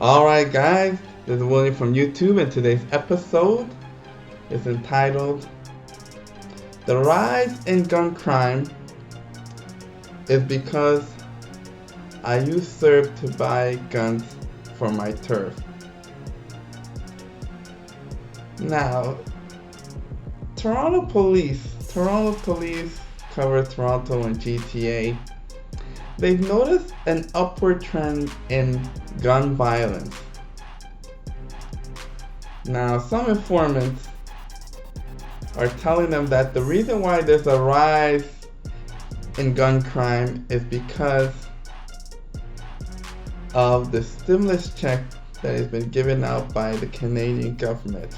Alright guys, this is William from YouTube and today's episode is entitled The Rise in Gun Crime is Because I Use Serve to Buy Guns for My Turf. Now, Toronto police cover Toronto and GTA. They've noticed an upward trend in gun violence. Now, some informants are telling them that the reason why there's a rise in gun crime is because of the stimulus check that has been given out by the Canadian government.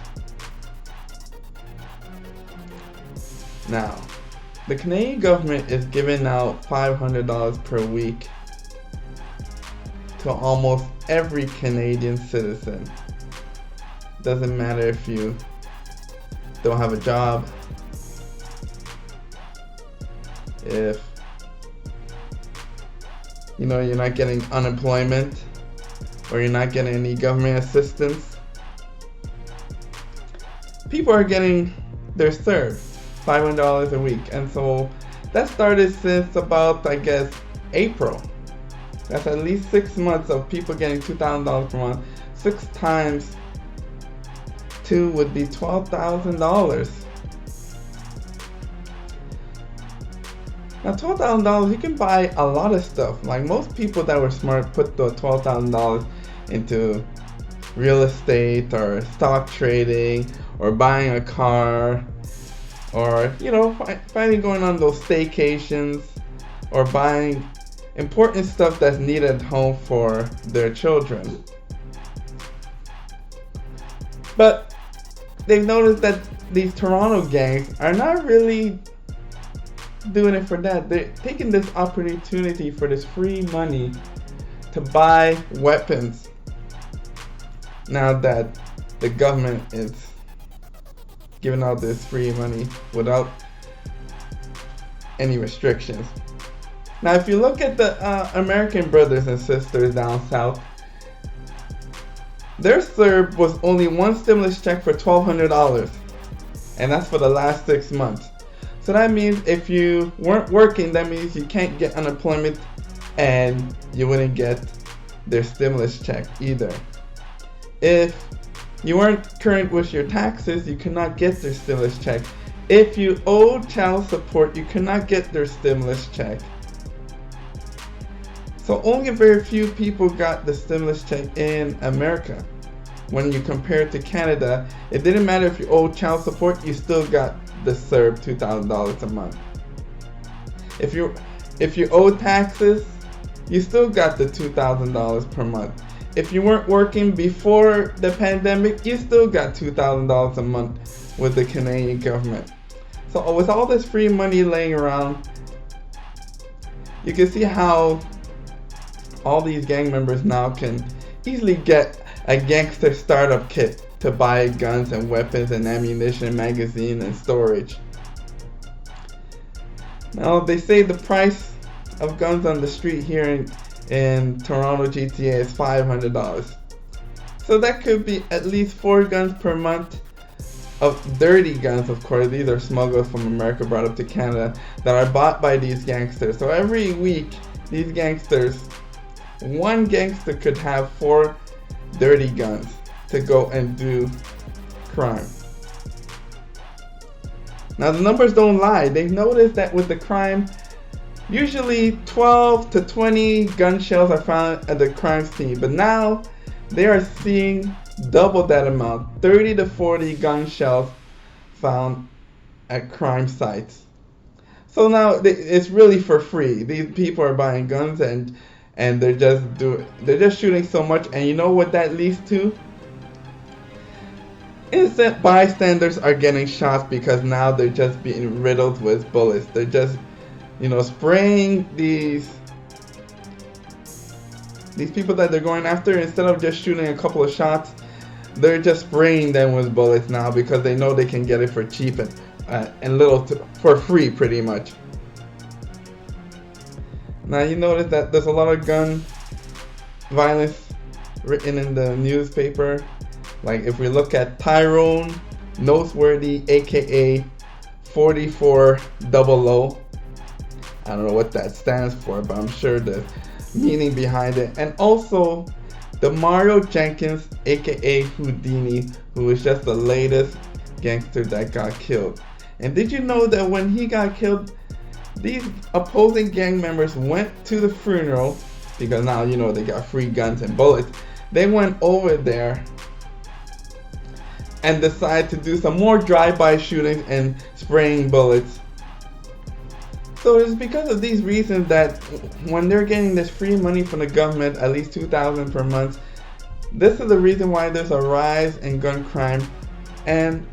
Now, the Canadian government is giving out $500 per week to almost every Canadian citizen. Doesn't matter if you don't have a job, if you're not getting unemployment, or you're not getting any government assistance. People are getting their serve. $500 a week, and so that started since about, I guess, April. That's at least 6 months of people getting $2,000 per month. 6 times 2 would be $12,000. Now $12,000, you can buy a lot of stuff. Like most people that were smart put the $12,000 into real estate or stock trading or buying a car, or finally going on those staycations, or buying important stuff that's needed at home for their children. But they've noticed that these Toronto gangs are not really doing it for that. They're taking this opportunity for this free money to buy weapons now that the government is giving out this free money without any restrictions. Now, if you look at the American brothers and sisters down south, their serve was only one stimulus check for $1,200, and that's for the last 6 months. So that means if you weren't working, that means you can't get unemployment, and you wouldn't get their stimulus check either. If you weren't current with your taxes, you could not get their stimulus check. If you owed child support, you could not get their stimulus check. So only a very few people got the stimulus check in America. When you compare it to Canada, it didn't matter if you owed child support, you still got the serve $2,000 a month. If you owed taxes, you still got the $2,000 per month. If you weren't working before the pandemic, you still got $2,000 a month with the Canadian government. So with all this free money laying around, you can see how all these gang members now can easily get a gangster startup kit to buy guns and weapons and ammunition, magazine and storage. Now they say the price of guns on the street here in Toronto GTA is $500. So that could be at least 4 guns per month of dirty guns, of course. These are smuggled from America, brought up to Canada, that are bought by these gangsters. So every week, these gangsters, one gangster could have 4 dirty guns to go and do crime. Now the numbers don't lie. They've noticed that with the crime, usually 12 to 20 gun shells are found at the crime scene, but now they are seeing double that amount, 30 to 40 gun shells found at crime sites. So now it's really for free. These people are buying guns and they're just shooting so much, and you know what that leads to? Innocent bystanders are getting shot because now they're just being riddled with bullets. They're just spraying these people that they're going after. Instead of just shooting a couple of shots, they're just spraying them with bullets now because they know they can get it for cheap and for free, pretty much. Now you notice that there's a lot of gun violence written in the newspaper. Like if we look at Tyrone Noseworthy AKA 4400. I don't know what that stands for, but I'm sure the meaning behind it. And also Dimarjio Jenkins AKA Houdini, who is just the latest gangster that got killed. And did you know that when he got killed, these opposing gang members went to the funeral, because now you know they got free guns and bullets. They went over there and decided to do some more drive-by shootings and spraying bullets. So it's because of these reasons that when they're getting this free money from the government, at least $2,000 per month, this is the reason why there's a rise in gun crime. And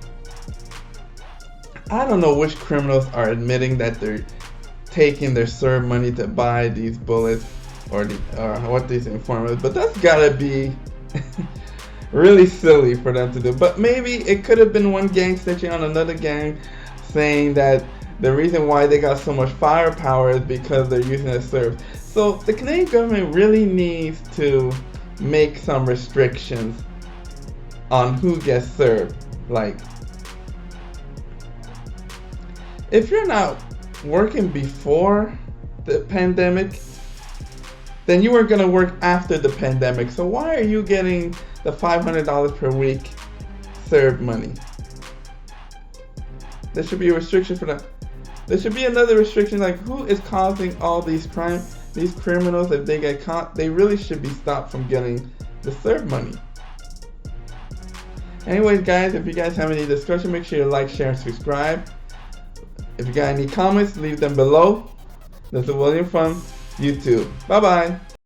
I don't know which criminals are admitting that they're taking their CERB money to buy these bullets or what these informers, but that's gotta be really silly for them to do. But maybe it could have been one gang snitching on another gang, saying that the reason why they got so much firepower is because they're using a CERB. So the Canadian government really needs to make some restrictions on who gets CERB. Like, if you're not working before the pandemic, then you weren't gonna work after the pandemic. So why are you getting the $500 per week CERB money? There should be a restriction for that. There should be another restriction, like who is causing all these crimes? These criminals, if they get caught, they really should be stopped from getting the CERB money. Anyways, guys, if you guys have any discussion, make sure you like, share, and subscribe. If you got any comments, leave them below. This is William from YouTube. Bye-bye.